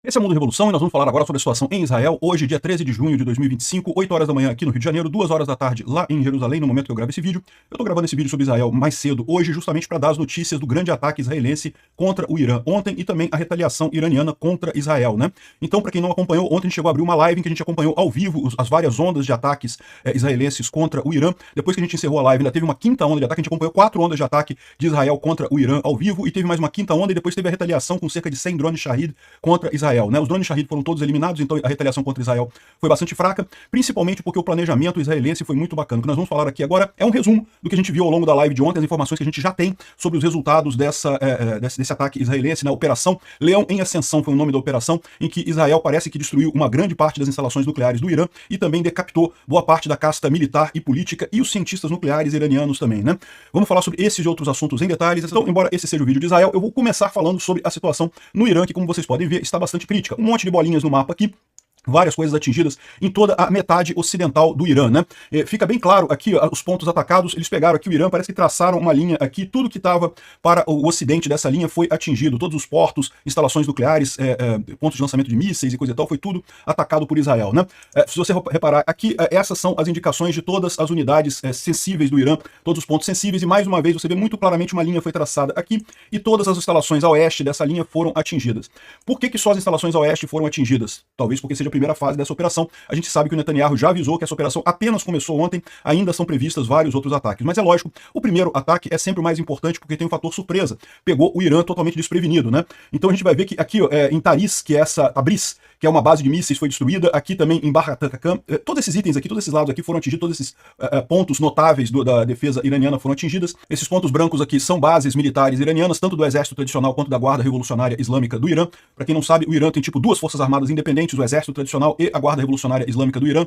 Esse é o Mundo Revolução e nós vamos falar agora sobre a situação em Israel, hoje, dia 13 de junho de 2025, 8 horas da manhã aqui no Rio de Janeiro, 2 horas da tarde lá em Jerusalém, no momento que eu gravo esse vídeo. Eu tô gravando esse vídeo sobre Israel mais cedo hoje, justamente para dar as notícias do grande ataque israelense contra o Irã ontem e também a retaliação iraniana contra Israel, né? Então, para quem não acompanhou, ontem a gente chegou a abrir uma live em que a gente acompanhou ao vivo as várias ondas de ataques israelenses contra o Irã. Depois que a gente encerrou a live, ainda teve uma quinta onda de ataque, a gente acompanhou 4 ondas de ataque de Israel contra o Irã ao vivo e teve mais uma quinta onda e depois teve a retaliação com cerca de 100 drones Shahid contra Israel, né? Os drones Shahid foram todos eliminados, então a retaliação contra Israel foi bastante fraca, principalmente porque o planejamento israelense foi muito bacana. O que nós vamos falar aqui agora é um resumo do que a gente viu ao longo da live de ontem, as informações que a gente já tem sobre os resultados desse ataque israelense, na Operação Leão em Ascensão, foi o nome da operação, em que Israel parece que destruiu uma grande parte das instalações nucleares do Irã e também decapitou boa parte da casta militar e política e os cientistas nucleares iranianos também, né? Vamos falar sobre esses e outros assuntos em detalhes. Então, embora esse seja o vídeo de Israel, eu vou começar falando sobre a situação no Irã, que, como vocês podem ver, está bastante crítica. Um monte de bolinhas no mapa aqui, várias coisas atingidas em toda a metade ocidental do Irã, né? Fica bem claro aqui os pontos atacados, eles pegaram aqui o Irã, parece que traçaram uma linha aqui, tudo que estava para o ocidente dessa linha foi atingido, todos os portos, instalações nucleares, pontos de lançamento de mísseis e coisa e tal, foi tudo atacado por Israel, né? Se você reparar aqui, essas são as indicações de todas as unidades sensíveis do Irã, todos os pontos sensíveis, e mais uma vez você vê muito claramente uma linha foi traçada aqui, e todas as instalações a oeste dessa linha foram atingidas. Por que só as instalações a oeste foram atingidas? Talvez porque seja a primeira fase dessa operação. A gente sabe que o Netanyahu já avisou que essa operação apenas começou ontem, ainda são previstas vários outros ataques. Mas é lógico, o primeiro ataque é sempre o mais importante porque tem um fator surpresa. Pegou o Irã totalmente desprevenido, né? Então a gente vai ver que aqui em Tabriz, que é Tabriz, que é uma base de mísseis, foi destruída. Aqui também em Barratakam, todos esses itens aqui, todos esses lados aqui foram atingidos, todos esses pontos notáveis da defesa iraniana foram atingidos. Esses pontos brancos aqui são bases militares iranianas, tanto do exército tradicional quanto da Guarda Revolucionária Islâmica do Irã. Para quem não sabe, o Irã tem tipo duas forças armadas independentes, o exército tradicional e a Guarda Revolucionária Islâmica do Irã,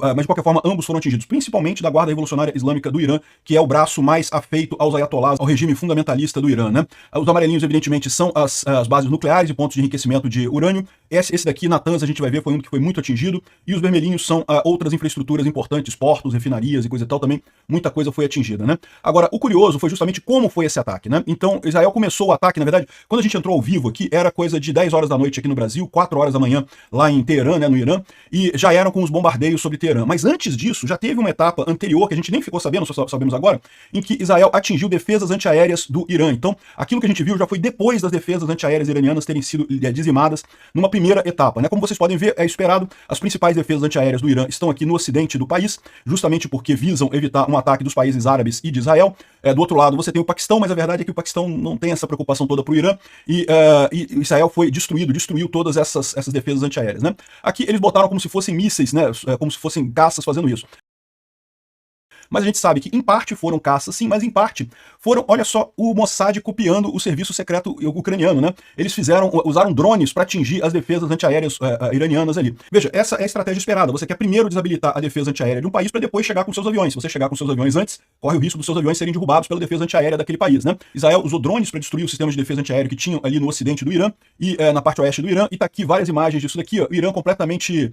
mas de qualquer forma ambos foram atingidos, principalmente da Guarda Revolucionária Islâmica do Irã, que é o braço mais afeito aos ayatollahs, ao regime fundamentalista do Irã, né? Os amarelinhos, evidentemente, são as bases nucleares e pontos de enriquecimento de urânio. Esse daqui, Natanz, a gente vai ver, foi um que foi muito atingido, e os vermelhinhos são outras infraestruturas importantes, portos, refinarias e coisa e tal, também muita coisa foi atingida, né? Agora, o curioso foi justamente como foi esse ataque, né? Então, Israel começou o ataque, na verdade, quando a gente entrou ao vivo aqui, era coisa de 10 horas da noite aqui no Brasil, 4 horas da manhã lá em Teherã, né, no Irã, e já eram com os bombardeios sobre Teherã. Mas antes disso, já teve uma etapa anterior, que a gente nem ficou sabendo, só sabemos agora, em que Israel atingiu defesas antiaéreas do Irã. Então, aquilo que a gente viu já foi depois das defesas antiaéreas iranianas terem sido dizimadas numa primeira etapa, né? Como vocês podem ver, é esperado, as principais defesas antiaéreas do Irã estão aqui no ocidente do país, justamente porque visam evitar um ataque dos países árabes e de Israel. Do outro lado você tem o Paquistão, mas a verdade é que o Paquistão não tem essa preocupação toda para o Irã, e Israel foi destruiu todas essas defesas antiaéreas, né? Aqui eles botaram como se fossem mísseis, né? Como se fossem caças fazendo isso. Mas a gente sabe que em parte foram caças, sim, mas em parte foram, olha só, o Mossad copiando o serviço secreto ucraniano, né? Eles usaram drones para atingir as defesas antiaéreas iranianas ali. Veja, essa é a estratégia esperada. Você quer primeiro desabilitar a defesa antiaérea de um país para depois chegar com seus aviões. Se você chegar com seus aviões antes, corre o risco dos seus aviões serem derrubados pela defesa antiaérea daquele país, né? Israel usou drones para destruir os sistemas de defesa antiaérea que tinham ali no ocidente do Irã e na parte oeste do Irã, e tá aqui várias imagens disso daqui, ó, o Irã completamente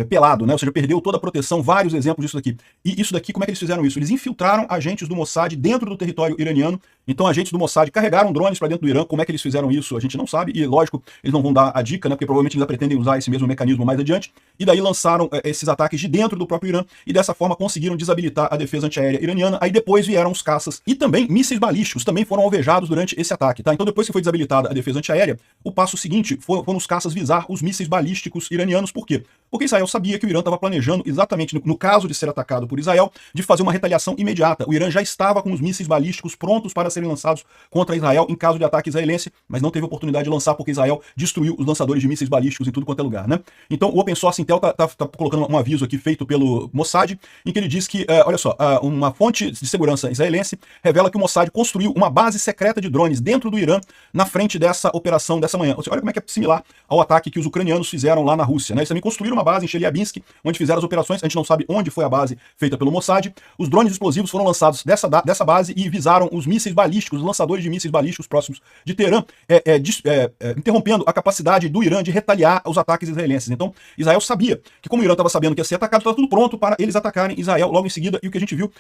pelado, né? Ou seja, perdeu toda a proteção, vários exemplos disso daqui. E isso daqui, como é que eles fizeram isso? Eles infiltraram agentes do Mossad dentro do território iraniano. Então agentes do Mossad carregaram drones para dentro do Irã. Como é que eles fizeram isso? A gente não sabe, e lógico, eles não vão dar a dica, né? Porque provavelmente eles pretendem usar esse mesmo mecanismo mais adiante. E daí lançaram esses ataques de dentro do próprio Irã, e dessa forma conseguiram desabilitar a defesa antiaérea iraniana. Aí depois vieram os caças e também mísseis balísticos também foram alvejados durante esse ataque, tá? Então depois que foi desabilitada a defesa antiaérea, o passo seguinte foram os caças visar os mísseis balísticos iranianos. Por quê? Porque Israel sabia que o Irã estava planejando, exatamente no caso de ser atacado por Israel, de fazer uma retaliação imediata. O Irã já estava com os mísseis balísticos prontos para serem lançados contra Israel em caso de ataque israelense, mas não teve oportunidade de lançar porque Israel destruiu os lançadores de mísseis balísticos em tudo quanto é lugar, né? Então o Open Source Intel tá colocando um aviso aqui feito pelo Mossad, em que ele diz que, olha só, uma fonte de segurança israelense revela que o Mossad construiu uma base secreta de drones dentro do Irã na frente dessa operação dessa manhã. Ou seja, olha como é que é similar ao ataque que os ucranianos fizeram lá na Rússia, né? Eles também construíram uma base em Chelyabinsk, onde fizeram as operações. A gente não sabe onde foi a base feita pelo Mossad. Os drones explosivos foram lançados dessa base e visaram os mísseis balísticos, os lançadores de mísseis balísticos próximos de Teherã, interrompendo a capacidade do Irã de retaliar os ataques israelenses. Então, Israel sabia que, como o Irã estava sabendo que ia ser atacado, estava tudo pronto para eles atacarem Israel logo em seguida, e o que a gente viu,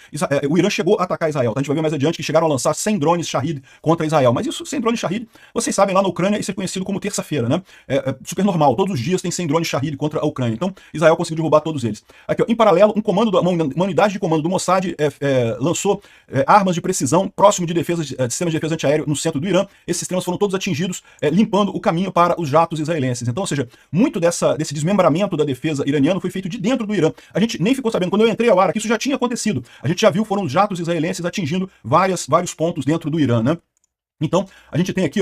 o Irã chegou a atacar Israel. Tá? A gente vai ver mais adiante que chegaram a lançar 100 drones Shahed contra Israel. Mas isso, 100 drones Shahed, vocês sabem, lá na Ucrânia, isso é conhecido como terça-feira, né? É super normal, todos os dias tem 100 drones Shahed contra a Ucrânia. Então, Israel conseguiu derrubar todos eles. Aqui, ó, em paralelo, uma unidade de comando do Mossad lançou armas de precisão próximo de sistemas de defesa antiaéreo no centro do Irã. Esses sistemas foram todos atingidos, limpando o caminho para os jatos israelenses. Então, ou seja, muito desse desmembramento da defesa iraniana foi feito de dentro do Irã. A gente nem ficou sabendo, quando eu entrei ao ar, que isso já tinha acontecido. A gente já viu, foram os jatos israelenses atingindo vários pontos dentro do Irã, né? Então, a gente tem aqui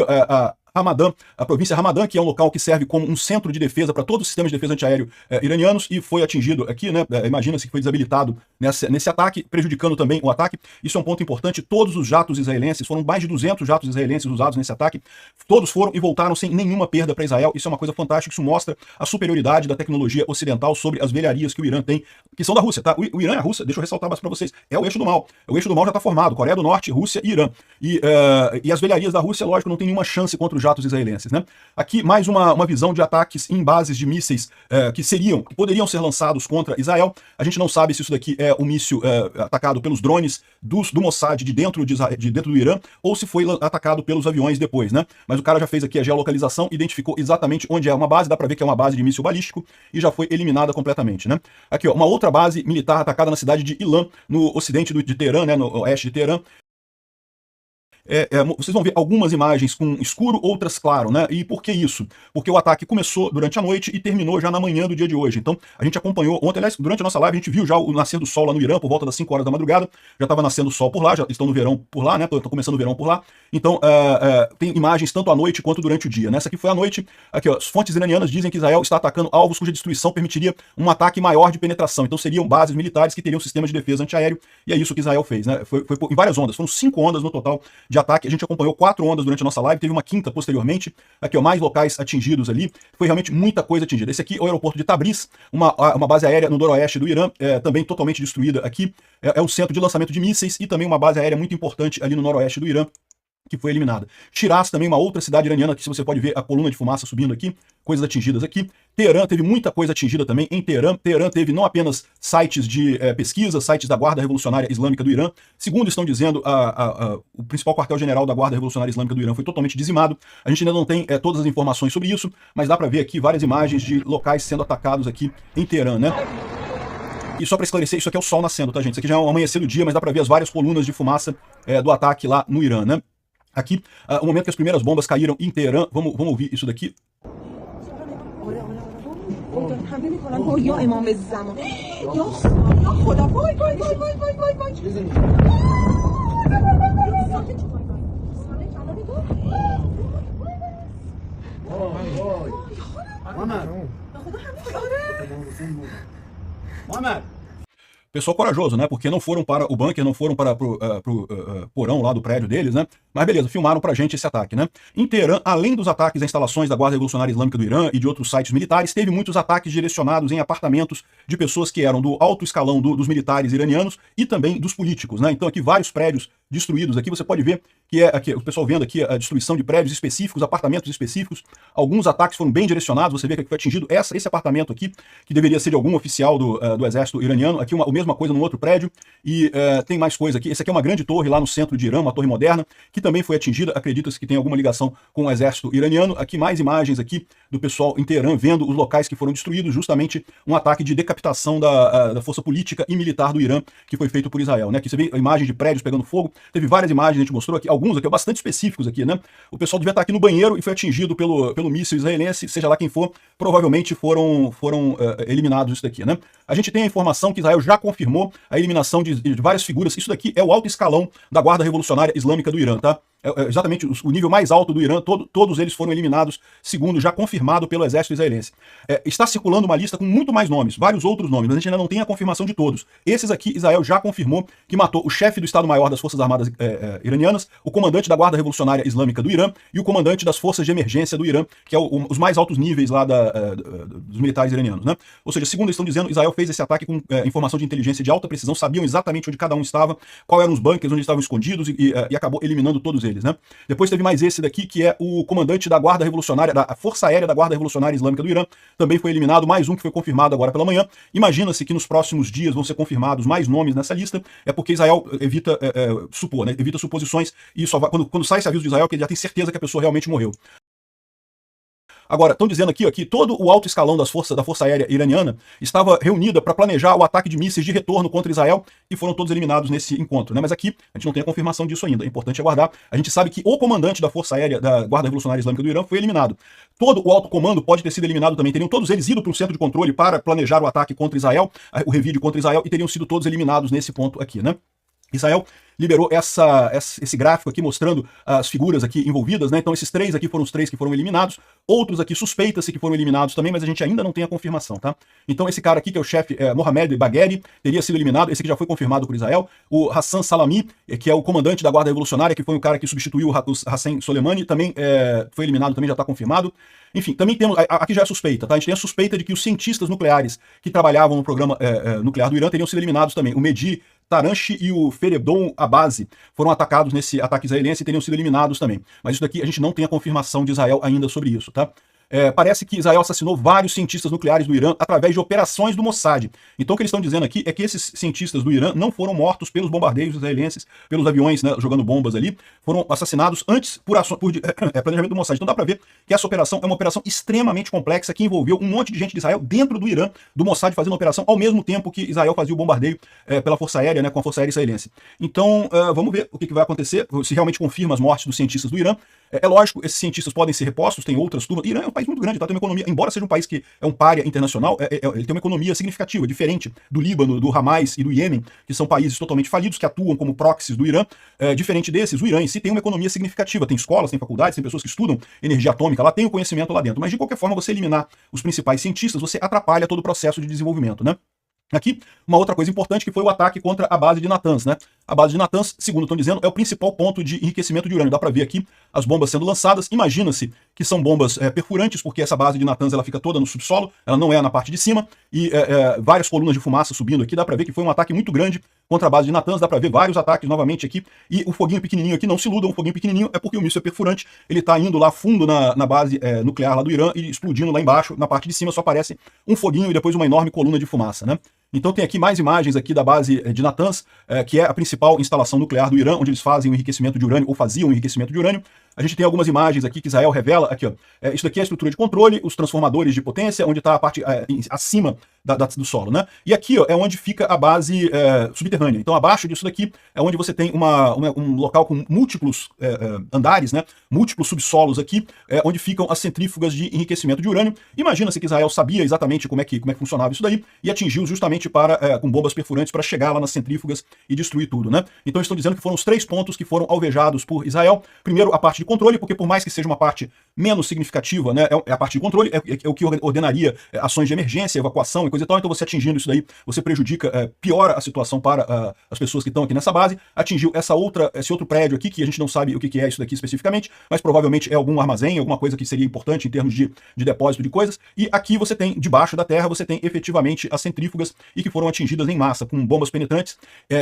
Hamadan, a província Hamadan, que é um local que serve como um centro de defesa para todos os sistemas de defesa antiaéreo iranianos, e foi atingido aqui, né? Imagina-se que foi desabilitado nesse ataque, prejudicando também o ataque. Isso é um ponto importante. Todos os jatos israelenses, foram mais de 200 jatos israelenses usados nesse ataque, todos foram e voltaram sem nenhuma perda para Israel. Isso é uma coisa fantástica, isso mostra a superioridade da tecnologia ocidental sobre as velharias que o Irã tem, que são da Rússia, tá? O Irã é a Rússia, deixa eu ressaltar mais para vocês, é o eixo do mal. O eixo do mal já está formado, Coreia do Norte, Rússia e Irã. E as velharias da Rússia, lógico, não tem nenhuma chance contra os jatos israelenses, né? Aqui mais uma visão de ataques em bases de mísseis que poderiam ser lançados contra Israel. A gente não sabe se isso daqui é um míssil atacado pelos drones do Mossad de dentro do Irã, ou se foi atacado pelos aviões depois, né? Mas o cara já fez aqui a geolocalização, identificou exatamente onde é uma base, dá para ver que é uma base de míssil balístico, e já foi eliminada completamente, né? Aqui, ó, uma outra base militar atacada na cidade de Ilan, no ocidente de Teherã, né, no oeste de Teherã. Vocês vão ver algumas imagens com escuro, outras claro, né? E por que isso? Porque o ataque começou durante a noite e terminou já na manhã do dia de hoje. Então, a gente acompanhou ontem, aliás, durante a nossa live, a gente viu já o nascer do sol lá no Irã, por volta das 5 horas da madrugada. Já estava nascendo o sol por lá, já estão no verão por lá, né? Estão começando o verão por lá. Então, tem imagens tanto à noite quanto durante o dia, né? Essa aqui foi à noite. Aqui, ó, as fontes iranianas dizem que Israel está atacando alvos cuja destruição permitiria um ataque maior de penetração. Então, seriam bases militares que teriam sistemas de defesa antiaéreo, e é isso que Israel fez, né? Foi em várias ondas, foram 5 ondas no total de ataque. A gente acompanhou 4 ondas durante a nossa live, teve uma quinta posteriormente. Aqui, ó, mais locais atingidos ali. Foi realmente muita coisa atingida. Esse aqui é o aeroporto de Tabriz, uma base aérea no noroeste do Irã, também totalmente destruída aqui. É um centro de lançamento de mísseis e também uma base aérea muito importante ali no noroeste do Irã, que foi eliminada. Shiraz também, uma outra cidade iraniana, que você pode ver a coluna de fumaça subindo aqui, coisas atingidas aqui. Teherã teve muita coisa atingida também em Teherã. Teherã teve não apenas sites de pesquisa, sites da Guarda Revolucionária Islâmica do Irã. Segundo estão dizendo, o principal quartel-general da Guarda Revolucionária Islâmica do Irã foi totalmente dizimado. A gente ainda não tem todas as informações sobre isso, mas dá para ver aqui várias imagens de locais sendo atacados aqui em Teherã, né? E só para esclarecer, isso aqui é o sol nascendo, tá, gente? Isso aqui já é um amanhecer do dia, mas dá para ver as várias colunas de fumaça do ataque lá no Irã, né? Aqui, o momento que as primeiras bombas caíram em Teherã, vamos ouvir isso daqui. Pessoal corajoso, né? Porque não foram para o bunker, não foram para pro porão lá do prédio deles, né? Mas beleza, filmaram pra gente esse ataque, né? Em Teherã, além dos ataques a instalações da Guarda Revolucionária Islâmica do Irã e de outros sites militares, teve muitos ataques direcionados em apartamentos de pessoas que eram do alto escalão dos militares iranianos e também dos políticos, né? Então aqui vários prédios destruídos. Aqui você pode ver que aqui, o pessoal vendo aqui a destruição de prédios específicos, apartamentos específicos. Alguns ataques foram bem direcionados. Você vê que aqui foi atingido esse apartamento aqui, que deveria ser de algum oficial do exército iraniano. Aqui a mesma coisa num outro prédio. E tem mais coisa aqui. Esse aqui é uma grande torre lá no centro de Irã, uma torre moderna, que também foi atingida. Acredita-se que tem alguma ligação com o exército iraniano. Aqui mais imagens aqui do pessoal em Teherã vendo os locais que foram destruídos, justamente um ataque de decapitação da força política e militar do Irã, que foi feito por Israel, né? Aqui você vê a imagem de prédios pegando fogo. Teve várias imagens, a gente mostrou aqui, alguns aqui bastante específicos aqui, né? O pessoal devia estar aqui no banheiro e foi atingido pelo míssil israelense, seja lá quem for, provavelmente foram eliminados isso daqui, né? A gente tem a informação que Israel já confirmou a eliminação de várias figuras. Isso daqui é o alto escalão da Guarda Revolucionária Islâmica do Irã, tá? exatamente o nível mais alto do Irã, todos eles foram eliminados, segundo já confirmado pelo exército israelense. Está circulando uma lista com muito mais nomes, vários outros nomes, mas a gente ainda não tem a confirmação de todos. Esses aqui, Israel já confirmou que matou o chefe do Estado-Maior das Forças Armadas iranianas, o comandante da Guarda Revolucionária Islâmica do Irã e o comandante das Forças de Emergência do Irã, que é os mais altos níveis lá dos militares iranianos, né? Ou seja, segundo eles estão dizendo, Israel fez esse ataque com informação de inteligência de alta precisão, sabiam exatamente onde cada um estava, qual eram os bunkers, onde estavam escondidos e acabou eliminando todos eles, né? Depois teve mais esse daqui, que é o comandante da Guarda Revolucionária, da Força Aérea da Guarda Revolucionária Islâmica do Irã, também foi eliminado, mais um que foi confirmado agora pela manhã. Imagina-se que nos próximos dias vão ser confirmados mais nomes nessa lista, é porque Israel evita supor, né? Evita suposições, e só vai, quando sai esse aviso de Israel, que ele já tem certeza que a pessoa realmente morreu. Agora, estão dizendo aqui que todo o alto escalão da Força Aérea iraniana estava reunida para planejar o ataque de mísseis de retorno contra Israel e foram todos eliminados nesse encontro, né? Mas aqui a gente não tem a confirmação disso ainda, é importante aguardar. A gente sabe que o comandante da Força Aérea da Guarda Revolucionária Islâmica do Irã foi eliminado. Todo o alto comando pode ter sido eliminado também, teriam todos eles ido para o centro de controle para planejar o ataque contra Israel, o revide contra Israel, e teriam sido todos eliminados nesse ponto aqui, né? Israel liberou esse gráfico aqui mostrando as figuras aqui envolvidas, né? Então esses três aqui foram os três que foram eliminados, outros aqui suspeita-se que foram eliminados também, mas a gente ainda não tem a confirmação, tá? Então esse cara aqui, que é o chefe Mohamed Bagheri, teria sido eliminado, esse aqui já foi confirmado por Israel, o Hassan Salami, que é o comandante da Guarda Revolucionária, que foi o cara que substituiu o Hassan Soleimani, também foi eliminado, também já está confirmado. Enfim, também temos, aqui já é suspeita, tá? A gente tem a suspeita de que os cientistas nucleares que trabalhavam no programa nuclear do Irã teriam sido eliminados também. O Mehdi Taranchi e o Feredon Abazi foram atacados nesse ataque israelense e teriam sido eliminados também. Mas isso daqui a gente não tem a confirmação de Israel ainda sobre isso, tá? Parece que Israel assassinou vários cientistas nucleares do Irã através de operações do Mossad. Então o que eles estão dizendo aqui é que esses cientistas do Irã não foram mortos pelos bombardeios israelenses, pelos aviões, né, jogando bombas ali, foram assassinados antes por planejamento do Mossad. Então dá para ver que essa operação é uma operação extremamente complexa que envolveu um monte de gente de Israel dentro do Irã, do Mossad, fazendo a operação ao mesmo tempo que Israel fazia o bombardeio pela Força Aérea, né, com a Força Aérea israelense. Então vamos ver o que vai acontecer, se realmente confirma as mortes dos cientistas do Irã. É lógico, esses cientistas podem ser repostos, tem outras turmas. Irã é um país muito grande, tá? Tem uma economia, embora seja um país que é um pária internacional, ele tem uma economia significativa, diferente do Líbano, do Hamas e do Iêmen, que são países totalmente falidos, que atuam como proxies do Irã. Diferente desses, o Irã em si tem uma economia significativa, tem escolas, tem faculdades, tem pessoas que estudam energia atômica, lá tem o conhecimento lá dentro. Mas de qualquer forma, você eliminar os principais cientistas, você atrapalha todo o processo de desenvolvimento, né? Aqui, uma outra coisa importante que foi o ataque contra a base de Natanz, né? A base de Natanz, segundo estão dizendo, é o principal ponto de enriquecimento de urânio. Dá para ver aqui as bombas sendo lançadas. Imagina-se que são bombas perfurantes, porque essa base de Natanz ela fica toda no subsolo, ela não é na parte de cima, e várias colunas de fumaça subindo aqui. Dá para ver que foi um ataque muito grande contra a base de Natanz. Dá para ver vários ataques novamente aqui. E o foguinho pequenininho aqui, não se iludam, o foguinho pequenininho é porque o míssil é perfurante, ele está indo lá fundo na base nuclear lá do Irã e explodindo lá embaixo. Na parte de cima só aparece um foguinho e depois uma enorme coluna de fumaça, né? Então tem aqui mais imagens aqui da base de Natanz, que é a principal instalação nuclear do Irã, onde eles fazem o enriquecimento de urânio, ou faziam o enriquecimento de urânio. A gente tem algumas imagens aqui que Israel revela, aqui ó, isso daqui é a estrutura de controle, os transformadores de potência, onde está a parte acima do solo, né? E aqui ó, é onde fica a base subterrânea. Então abaixo disso daqui é onde você tem um local com múltiplos andares, né? Múltiplos subsolos aqui, onde ficam as centrífugas de enriquecimento de urânio. Imagina-se que Israel sabia exatamente como é que funcionava isso daí e atingiu justamente com bombas perfurantes para chegar lá nas centrífugas e destruir tudo, né? Então estão dizendo que foram os 3 pontos que foram alvejados por Israel. Primeiro, a parte de controle, porque por mais que seja uma parte menos significativa, né, é a parte de controle, é o que ordenaria ações de emergência, evacuação e coisa e tal. Então você atingindo isso daí, você prejudica, piora a situação para as pessoas que estão aqui nessa base. Atingiu esse outro prédio aqui, que a gente não sabe o que é isso daqui especificamente, mas provavelmente é algum armazém, alguma coisa que seria importante em termos de depósito de coisas. E aqui você tem, debaixo da terra, você tem efetivamente as centrífugas e que foram atingidas em massa, com bombas penetrantes.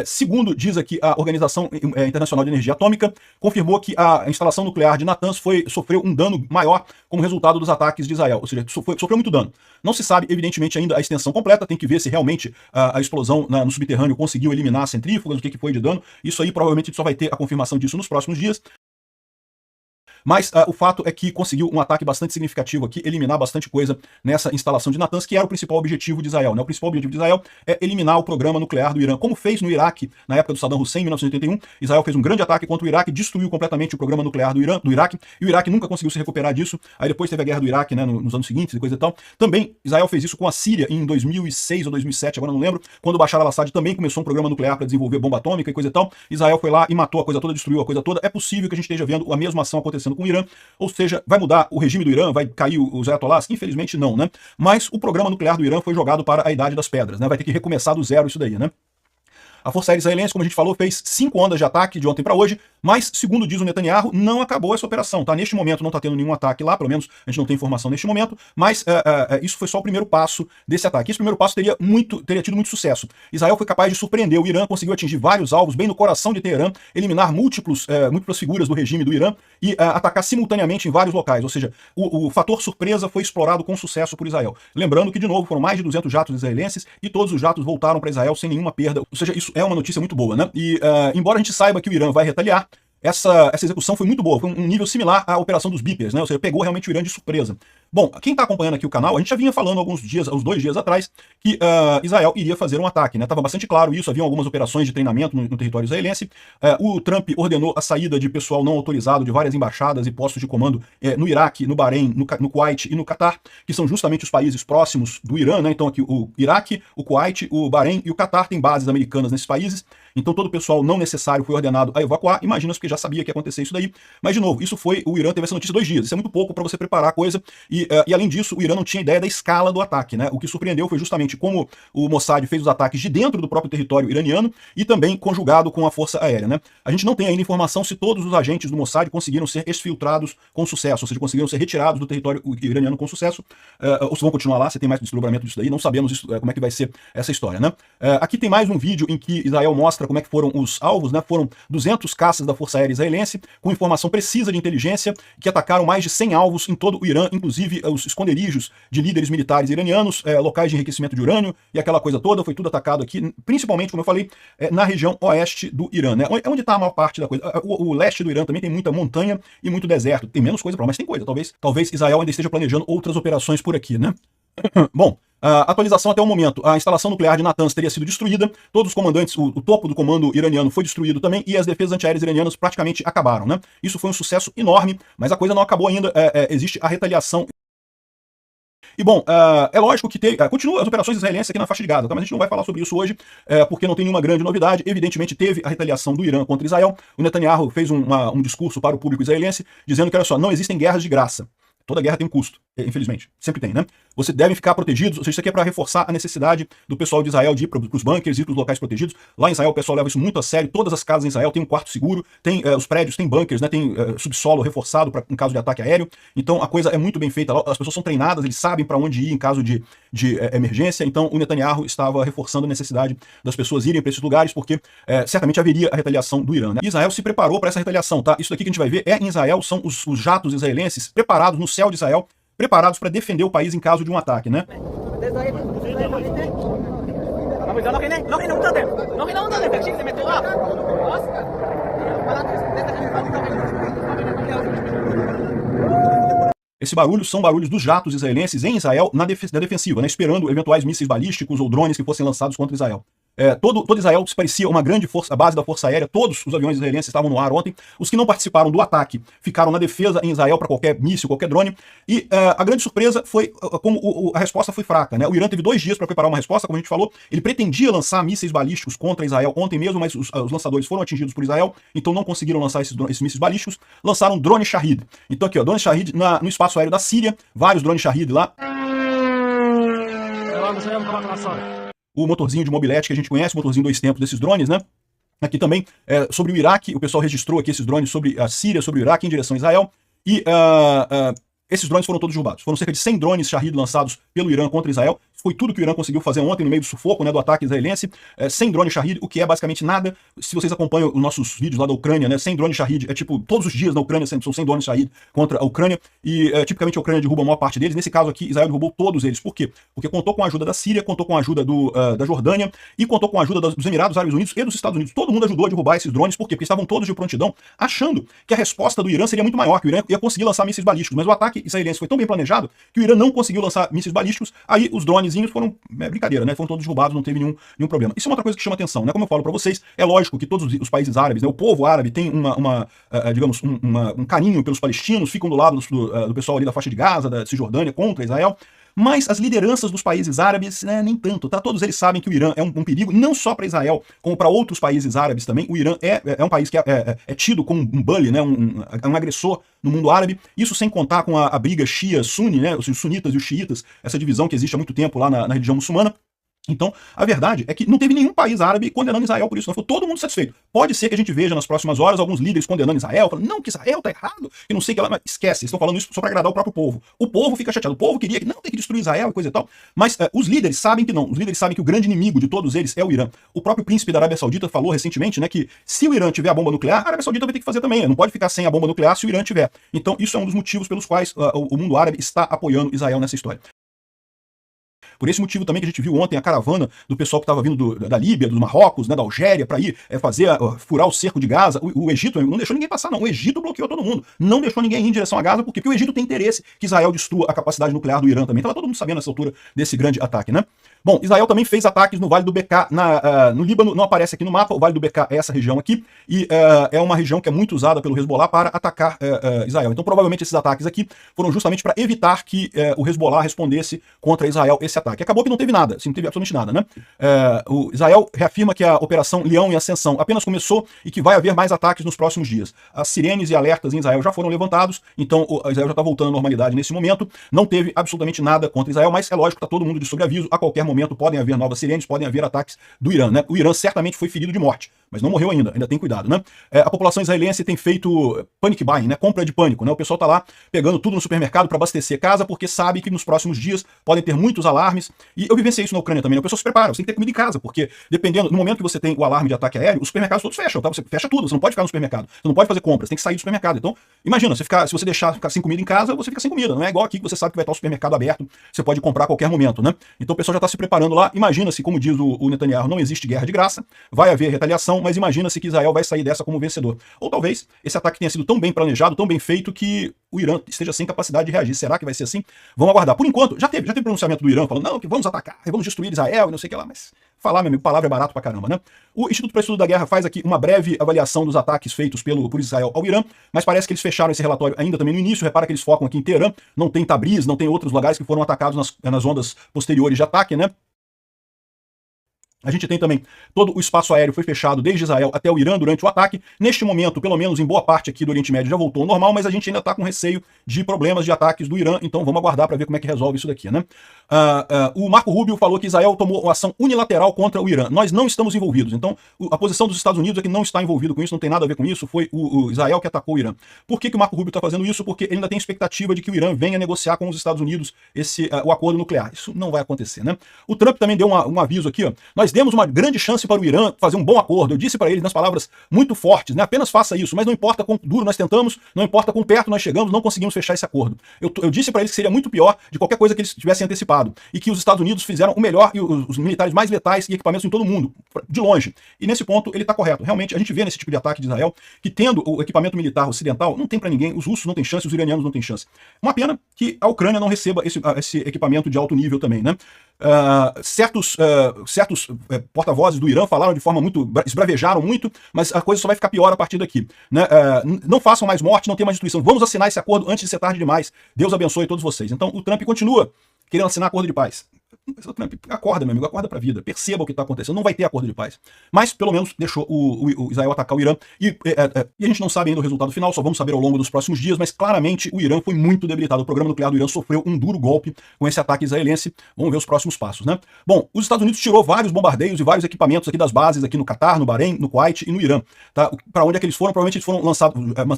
Segundo diz aqui a Organização Internacional de Energia Atômica, confirmou que a instalação nuclear de Natanz sofreu um dano maior como resultado dos ataques de Israel, ou seja, sofreu muito dano. Não se sabe, evidentemente, ainda a extensão completa, tem que ver se realmente a explosão no subterrâneo conseguiu eliminar as centrífugas, o que foi de dano. Isso aí provavelmente a gente só vai ter a confirmação disso nos próximos dias. Mas o fato é que conseguiu um ataque bastante significativo aqui, eliminar bastante coisa nessa instalação de Natanz, que era o principal objetivo de Israel, né? O principal objetivo de Israel é eliminar o programa nuclear do Irã, como fez no Iraque, na época do Saddam Hussein, em 1981. Israel fez um grande ataque contra o Iraque, destruiu completamente o programa nuclear do Iraque, e o Iraque nunca conseguiu se recuperar disso. Aí depois teve a guerra do Iraque, né, nos anos seguintes e coisa e tal. Também Israel fez isso com a Síria em 2006 ou 2007, agora não lembro, quando o Bashar al-Assad também começou um programa nuclear para desenvolver bomba atômica e coisa e tal. Israel foi lá e matou a coisa toda, destruiu a coisa toda. É possível que a gente esteja vendo a mesma ação acontecendo com o Irã, ou seja, vai mudar o regime do Irã, vai cair os ayatollahs? Infelizmente não, né? Mas o programa nuclear do Irã foi jogado para a Idade das Pedras, né? Vai ter que recomeçar do zero isso daí, né? A Força Aérea Israelense, como a gente falou, fez 5 ondas de ataque de ontem para hoje, mas, segundo diz o Netanyahu, não acabou essa operação, tá? Neste momento não está tendo nenhum ataque lá, pelo menos a gente não tem informação neste momento, mas isso foi só o primeiro passo desse ataque. Esse primeiro passo teria tido muito sucesso. Israel foi capaz de surpreender o Irã, conseguiu atingir vários alvos bem no coração de Teherã, eliminar múltiplas figuras do regime do Irã e atacar simultaneamente em vários locais, ou seja, o fator surpresa foi explorado com sucesso por Israel. Lembrando que, de novo, foram mais de 200 jatos israelenses e todos os jatos voltaram para Israel sem nenhuma perda, ou seja, isso é uma notícia muito boa, né? E embora a gente saiba que o Irã vai retaliar, essa execução foi muito boa, foi um nível similar à operação dos Beepers, né? Ou seja, pegou realmente o Irã de surpresa. Bom, quem está acompanhando aqui o canal, a gente já vinha falando uns 2 dias atrás, que Israel iria fazer um ataque, né? Estava bastante claro isso, havia algumas operações de treinamento no território israelense. O Trump ordenou a saída de pessoal não autorizado de várias embaixadas e postos de comando no Iraque, no Bahrein, no Kuwait e no Catar, que são justamente os países próximos do Irã, né? Então aqui o Iraque, o Kuwait, o Bahrein e o Catar têm bases americanas nesses países. Então todo o pessoal não necessário foi ordenado a evacuar. Imagina-se que já sabia que ia acontecer isso daí. Mas, de novo, o Irã teve essa notícia 2 dias. Isso é muito pouco para você preparar a coisa. E além disso, o Irã não tinha ideia da escala do ataque, né? O que surpreendeu foi justamente como o Mossad fez os ataques de dentro do próprio território iraniano e também conjugado com a Força Aérea, né? A gente não tem ainda informação se todos os agentes do Mossad conseguiram ser exfiltrados com sucesso, ou seja, conseguiram ser retirados do território iraniano com sucesso, ou se vão continuar lá, se tem mais desdobramento disso daí, não sabemos isso, como é que vai ser essa história, né? Aqui tem mais um vídeo em que Israel mostra como é que foram os alvos, né? Foram 200 caças da Força Aérea Israelense, com informação precisa de inteligência, que atacaram mais de 100 alvos em todo o Irã, inclusive os esconderijos de líderes militares iranianos, locais de enriquecimento de urânio e aquela coisa toda, foi tudo atacado aqui, principalmente, como eu falei, na região oeste do Irã, né? É onde está a maior parte da coisa. O leste do Irã também tem muita montanha e muito deserto, tem menos coisa para lá, mas tem coisa. Talvez Israel ainda esteja planejando outras operações por aqui, né? Bom, a atualização até o momento, a instalação nuclear de Natanz teria sido destruída, todos os comandantes, o topo do comando iraniano foi destruído também, e as defesas antiaéreas iranianas praticamente acabaram, né? Isso foi um sucesso enorme, mas a coisa não acabou ainda, existe a retaliação. E bom, é lógico que continua as operações israelenses aqui na faixa de Gaza, tá? Mas a gente não vai falar sobre isso hoje, porque não tem nenhuma grande novidade. Evidentemente teve a retaliação do Irã contra Israel. O Netanyahu fez um discurso para o público israelense, dizendo que, olha só, não existem guerras de graça. Toda guerra tem um custo, infelizmente. Sempre tem, né? Vocês devem ficar protegidos, ou seja, isso aqui é para reforçar a necessidade do pessoal de Israel de ir para os bunkers, ir para os locais protegidos. Lá em Israel o pessoal leva isso muito a sério, todas as casas em Israel têm um quarto seguro, tem os prédios, tem bunkers, né? Tem subsolo reforçado em caso de ataque aéreo. Então a coisa é muito bem feita, as pessoas são treinadas, eles sabem para onde ir em caso de emergência. Então o Netanyahu estava reforçando a necessidade das pessoas irem para esses lugares, porque certamente haveria a retaliação do Irã, né? E Israel se preparou para essa retaliação, tá? Isso daqui que a gente vai ver em Israel, são os jatos israelenses preparados no céu de Israel, preparados para defender o país em caso de um ataque, né? Esse barulho são barulhos dos jatos israelenses em Israel na defensiva, né? Esperando eventuais mísseis balísticos ou drones que fossem lançados contra Israel. Todo Israel se parecia uma grande força, a base da Força Aérea, todos os aviões israelenses estavam no ar ontem. Os que não participaram do ataque ficaram na defesa em Israel para qualquer míssil, qualquer drone. E a grande surpresa foi como a resposta foi fraca, né? O Irã teve 2 dias para preparar uma resposta, como a gente falou. Ele pretendia lançar mísseis balísticos contra Israel ontem mesmo, mas os lançadores foram atingidos por Israel, então não conseguiram lançar esses mísseis balísticos. Lançaram drone Shahid. Então aqui, ó, drone Shahid no espaço aéreo da Síria, vários drones Shahid lá. O motorzinho de mobilete que a gente conhece, o motorzinho 2 tempos desses drones, né? Aqui também, sobre o Iraque, o pessoal registrou aqui esses drones sobre a Síria, sobre o Iraque, em direção a Israel, e esses drones foram todos derrubados. Foram cerca de 100 drones Shahid lançados pelo Irã contra Israel. Foi tudo que o Irã conseguiu fazer ontem no meio do sufoco, né, do ataque israelense, sem drone Shahed, o que é basicamente nada. Se vocês acompanham os nossos vídeos lá da Ucrânia, né, sem drone Shahed, é tipo, todos os dias na Ucrânia são sem drone Shahed contra a Ucrânia, e tipicamente a Ucrânia derruba a maior parte deles. Nesse caso aqui, Israel derrubou todos eles. Por quê? Porque contou com a ajuda da Síria, contou com a ajuda da Jordânia, e contou com a ajuda dos Emirados Árabes Unidos e dos Estados Unidos. Todo mundo ajudou a derrubar esses drones. Por quê? Porque estavam todos de prontidão, achando que a resposta do Irã seria muito maior, que o Irã ia conseguir lançar mísseis balísticos. Mas o ataque israelense foi tão bem planejado que o Irã não conseguiu lançar mísseis balísticos. Aí os dronezinhos foram brincadeira, né? Foram todos derrubados, não teve nenhum problema. Isso é uma outra coisa que chama atenção, né? Como eu falo para vocês, é lógico que todos os países árabes, né, o povo árabe tem digamos, um carinho pelos palestinos, ficam do lado do pessoal ali da faixa de Gaza, da Cisjordânia, contra Israel. Mas as lideranças dos países árabes, né, nem tanto, tá? Todos eles sabem que o Irã é um perigo, não só para Israel, como para outros países árabes também. O Irã é um país que é tido como um bully, né, um agressor no mundo árabe. Isso sem contar com a briga Shia-Sunni, né, os sunitas e os xiitas, essa divisão que existe há muito tempo lá na religião muçulmana. Então, a verdade é que não teve nenhum país árabe condenando Israel por isso, não foi todo mundo satisfeito. Pode ser que a gente veja nas próximas horas alguns líderes condenando Israel, falando, não, que Israel tá errado, que não sei o que lá, mas esquece, eles estão falando isso só para agradar o próprio povo. O povo fica chateado, o povo queria que não, tem que destruir Israel e coisa e tal, mas os líderes sabem que não, os líderes sabem que o grande inimigo de todos eles é o Irã. O próprio príncipe da Arábia Saudita falou recentemente, né, que se o Irã tiver a bomba nuclear, a Arábia Saudita vai ter que fazer também, não pode ficar sem a bomba nuclear se o Irã tiver. Então, isso é um dos motivos pelos quais o mundo árabe está apoiando Israel nessa história. Por esse motivo também que a gente viu ontem a caravana do pessoal que estava vindo da Líbia, do Marrocos, né, da Algéria, para ir furar o cerco de Gaza. O Egito não deixou ninguém passar, não. O Egito bloqueou todo mundo. Não deixou ninguém ir em direção a Gaza, porque o Egito tem interesse que Israel destrua a capacidade nuclear do Irã também. Estava todo mundo sabendo nessa altura desse grande ataque, né? Bom, Israel também fez ataques no Vale do Bekaa, no Líbano, não aparece aqui no mapa, o Vale do Bekaa é essa região aqui, e é uma região que é muito usada pelo Hezbollah para atacar Israel. Então provavelmente esses ataques aqui foram justamente para evitar que o Hezbollah respondesse contra Israel esse ataque. Acabou que não teve nada, assim, não teve absolutamente nada, né? O Israel reafirma que a Operação Leão e Ascensão apenas começou e que vai haver mais ataques nos próximos dias. As sirenes e alertas em Israel já foram levantados, então Israel já está voltando à normalidade nesse momento, não teve absolutamente nada contra Israel, mas é lógico que está todo mundo de sobreaviso, a qualquer momento podem haver novas sirenes, podem haver ataques do Irã, né? O Irã certamente foi ferido de morte, mas não morreu ainda tem cuidado, né? A população israelense tem feito panic buying, né? Compra de pânico, né? O pessoal tá lá pegando tudo no supermercado para abastecer casa, porque sabe que nos próximos dias podem ter muitos alarmes, e eu vivenciei isso na Ucrânia também, né? O pessoal se prepara, você tem que ter comida em casa, porque dependendo, no momento que você tem o alarme de ataque aéreo, os supermercados todos fecham, tá? Você fecha tudo, você não pode ficar no supermercado, você não pode fazer compras, tem que sair do supermercado. Então, imagina, se você deixar ficar sem comida em casa, você fica sem comida, não é igual aqui que você sabe que vai estar o supermercado aberto, você pode comprar a qualquer momento, né? Então o pessoal já está se preparando lá, imagina-se, como diz o Netanyahu, não existe guerra de graça, vai haver retaliação, mas imagina-se que Israel vai sair dessa como vencedor. Ou talvez esse ataque tenha sido tão bem planejado, tão bem feito, que o Irã esteja sem capacidade de reagir. Será que vai ser assim? Vamos aguardar. Por enquanto, já teve pronunciamento do Irã falando, não, que vamos atacar, vamos destruir Israel e não sei o que lá, mas falar, meu amigo, palavra é barato pra caramba, né? O Instituto para Estudo da Guerra faz aqui uma breve avaliação dos ataques feitos por Israel ao Irã, mas parece que eles fecharam esse relatório ainda também no início. Repara que eles focam aqui em Teherã, não tem Tabriz, não tem outros lugares que foram atacados nas ondas posteriores de ataque, né? A gente tem também todo o espaço aéreo foi fechado desde Israel até o Irã durante o ataque. Neste momento, pelo menos em boa parte aqui do Oriente Médio já voltou ao normal, mas a gente ainda está com receio de problemas de ataques do Irã, então vamos aguardar para ver como é que resolve isso daqui, né? O Marco Rubio falou que Israel tomou uma ação unilateral contra o Irã. Nós não estamos envolvidos, então a posição dos Estados Unidos é que não está envolvido com isso, não tem nada a ver com isso, foi o Israel que atacou o Irã. Por que o Marco Rubio está fazendo isso? Porque ele ainda tem expectativa de que o Irã venha negociar com os Estados Unidos o acordo nuclear. Isso não vai acontecer, né? O Trump também deu um aviso aqui, ó. Nós demos uma grande chance para o Irã fazer um bom acordo. Eu disse para ele nas palavras muito fortes, né? Apenas faça isso, mas não importa quão duro nós tentamos, não importa quão perto nós chegamos, não conseguimos fechar esse acordo. Eu disse para eles que seria muito pior de qualquer coisa que eles tivessem antecipado, e que os Estados Unidos fizeram o melhor e os militares mais letais e equipamentos em todo o mundo, de longe. E nesse ponto ele está correto. Realmente, a gente vê nesse tipo de ataque de Israel que, tendo o equipamento militar ocidental, não tem para ninguém, os russos não têm chance, os iranianos não têm chance. Uma pena que a Ucrânia não receba esse equipamento de alto nível também, né? Certos porta-vozes do Irã falaram de forma muito, esbravejaram muito, mas a coisa só vai ficar pior a partir daqui, né? Não façam mais morte, não tem mais destruição, vamos assinar esse acordo antes de ser tarde demais. Deus abençoe todos vocês. Então o Trump continua querendo assinar acordo de paz. Trump, acorda, meu amigo, acorda pra vida, perceba o que está acontecendo, não vai ter acordo de paz. Mas, pelo menos, deixou o Israel atacar o Irã, e a gente não sabe ainda o resultado final, só vamos saber ao longo dos próximos dias, mas claramente o Irã foi muito debilitado, o programa nuclear do Irã sofreu um duro golpe com esse ataque israelense. Vamos ver os próximos passos, né? Bom, os Estados Unidos tirou vários bombardeios e vários equipamentos aqui das bases, aqui no Catar, no Bahrein, no Kuwait e no Irã, tá? Para onde é que eles foram? Provavelmente eles foram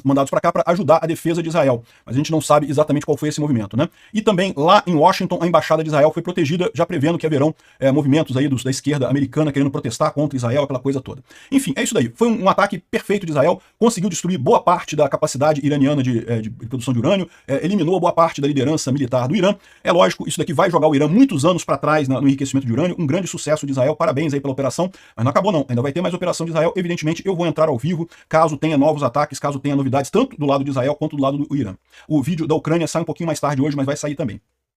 mandados para cá para ajudar a defesa de Israel, mas a gente não sabe exatamente qual foi esse movimento, né? E também lá em Washington, a embaixada de Israel foi protegida, já prevendo que haverão movimentos aí da esquerda americana querendo protestar contra Israel, aquela coisa toda. Enfim, é isso daí. Foi um ataque perfeito de Israel, conseguiu destruir boa parte da capacidade iraniana de produção de urânio, eliminou boa parte da liderança militar do Irã. É lógico, isso daqui vai jogar o Irã muitos anos para trás no enriquecimento de urânio, um grande sucesso de Israel, parabéns aí pela operação, mas não acabou não, ainda vai ter mais operação de Israel, evidentemente eu vou entrar ao vivo, caso tenha novos ataques, caso tenha novidades, tanto do lado de Israel quanto do lado do Irã. O vídeo da Ucrânia sai um pouquinho mais tarde hoje, mas vai sair também.